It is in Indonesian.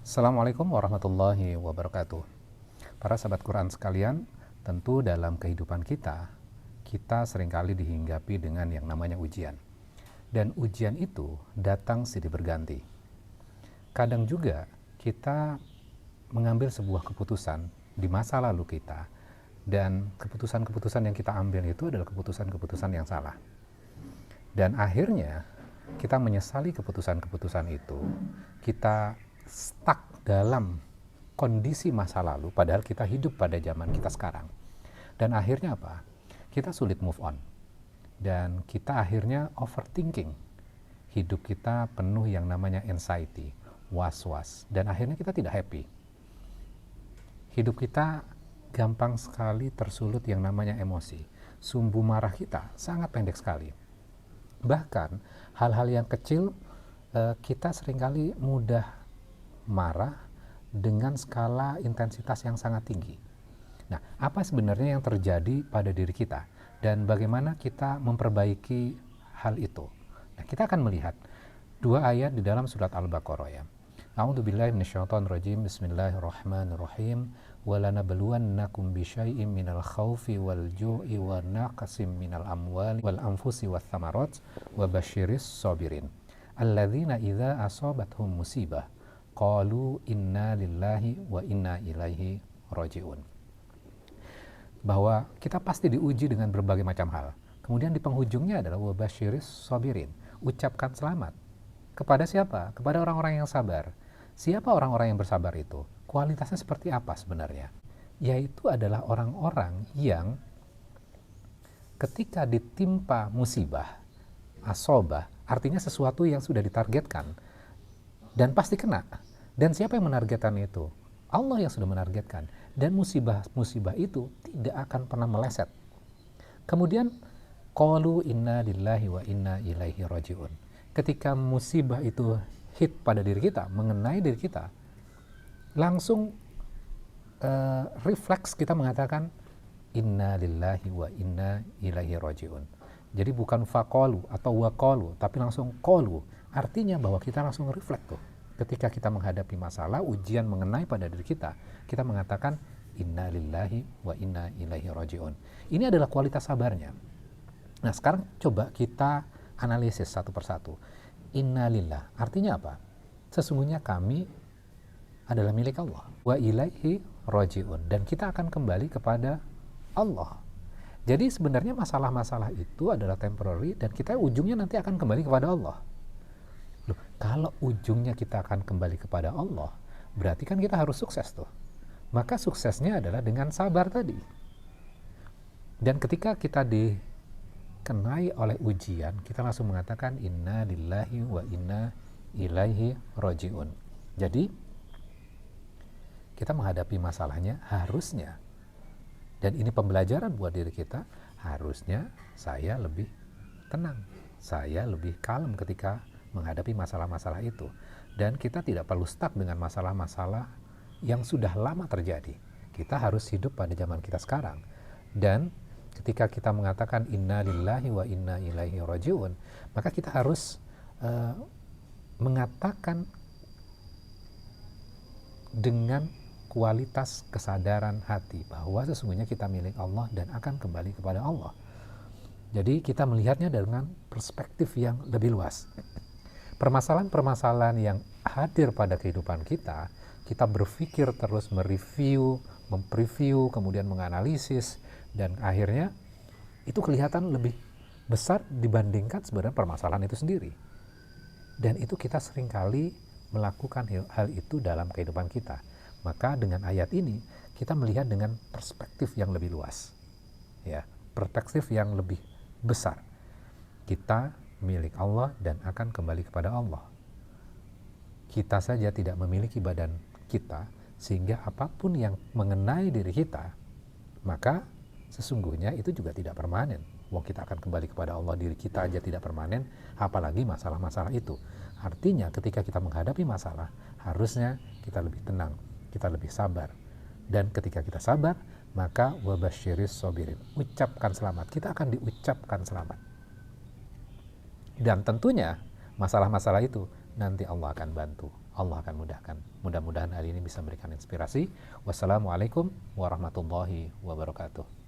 Assalamualaikum warahmatullahi wabarakatuh. Para sahabat Quran sekalian, tentu dalam kehidupan kita seringkali dihinggapi dengan yang namanya ujian. Dan ujian itu datang silih berganti. Kadang juga kita mengambil sebuah keputusan di masa lalu kita, dan keputusan-keputusan yang kita ambil itu adalah keputusan-keputusan yang salah. Dan akhirnya kita menyesali keputusan-keputusan itu, kita stuck dalam kondisi masa lalu padahal kita hidup pada zaman kita sekarang. Dan akhirnya apa? Kita sulit move on. Dan kita akhirnya overthinking. Hidup kita penuh yang namanya anxiety, was-was, dan akhirnya kita tidak happy. Hidup kita gampang sekali tersulut yang namanya emosi. Sumbu marah kita sangat pendek sekali. Bahkan hal-hal yang kecil kita seringkali mudah marah dengan skala intensitas yang sangat tinggi. Nah, apa sebenarnya yang terjadi pada diri kita dan bagaimana kita memperbaiki hal itu? Nah, kita akan melihat dua ayat di dalam surat Al-Baqarah ya. A'udzubillahi minasyaitonirrajim. Bismillahirrahmanirrahim. Walanabluwannakum bisyai'im minal khaufi wal ju'i wa naqsim minal amwali wal anfusi wath thamarat wa basyiris sabirin. Alladzina idza asabathum musibah qalu inna lillahi wa inna ilaihi raji'un. Bahwa kita pasti diuji dengan berbagai macam hal. Kemudian di penghujungnya adalah wa basyiris sabirin. Ucapkan selamat. Kepada siapa? Kepada orang-orang yang sabar. Siapa orang-orang yang bersabar itu? Kualitasnya seperti apa sebenarnya? Yaitu adalah orang-orang yang ketika ditimpa musibah, asobah, artinya sesuatu yang sudah ditargetkan, dan pasti kena. Dan siapa yang menargetkan itu? Allah yang sudah menargetkan. Dan musibah itu tidak akan pernah meleset. Kemudian qalu inna lillahi wa inna ilaihi raji'un. Ketika musibah itu hit pada diri kita, mengenai diri kita, langsung refleks kita mengatakan inna lillahi wa inna ilaihi raji'un. Jadi bukan faqalu atau waqalu, tapi langsung qalu. Artinya bahwa kita langsung refleks tuh. Ketika kita menghadapi masalah, ujian mengenai pada diri kita mengatakan inna lillahi wa inna ilaihi raji'un. Ini adalah kualitas sabarnya. Nah, sekarang coba kita analisis satu persatu. Inna lillah, artinya apa? Sesungguhnya kami adalah milik Allah. Wa ilaihi raji'un, dan kita akan kembali kepada Allah. Jadi sebenarnya masalah-masalah itu adalah temporary dan kita ujungnya nanti akan kembali kepada Allah. Loh, kalau ujungnya kita akan kembali kepada Allah, berarti kan kita harus sukses tuh. Maka suksesnya adalah dengan sabar tadi. Dan ketika kita dikenai oleh ujian, kita langsung mengatakan inna lillahi wa inna ilaihi raji'un. Jadi kita menghadapi masalahnya harusnya, dan ini pembelajaran buat diri kita, harusnya saya lebih tenang, saya lebih kalem ketika menghadapi masalah-masalah itu. Dan kita tidak perlu stuck dengan masalah-masalah yang sudah lama terjadi. Kita harus hidup pada zaman kita sekarang. Dan ketika kita mengatakan inna lillahi wa inna ilaihi raji'un, maka kita harus mengatakan dengan kualitas kesadaran hati bahwa sesungguhnya kita milik Allah dan akan kembali kepada Allah. Jadi kita melihatnya dengan perspektif yang lebih luas. Permasalahan-permasalahan yang hadir pada kehidupan kita berpikir terus, mereview, mempreview, kemudian menganalisis, dan akhirnya itu kelihatan lebih besar dibandingkan sebenarnya permasalahan itu sendiri. Dan itu kita seringkali melakukan hal itu dalam kehidupan kita. Maka dengan ayat ini kita melihat dengan perspektif yang lebih luas, ya, perspektif yang lebih besar. Kita milik Allah dan akan kembali kepada Allah. Kita saja tidak memiliki badan kita, sehingga apapun yang mengenai diri kita, maka sesungguhnya itu juga tidak permanen. Wong kita akan kembali kepada Allah, diri kita aja tidak permanen, apalagi masalah-masalah itu. Artinya ketika kita menghadapi masalah, harusnya kita lebih tenang, kita lebih sabar. Dan ketika kita sabar, maka wabasyiris sabirin, ucapkan selamat, kita akan diucapkan selamat. Dan tentunya masalah-masalah itu nanti Allah akan bantu, Allah akan mudahkan. Mudah-mudahan hari ini bisa memberikan inspirasi. Wassalamualaikum warahmatullahi wabarakatuh.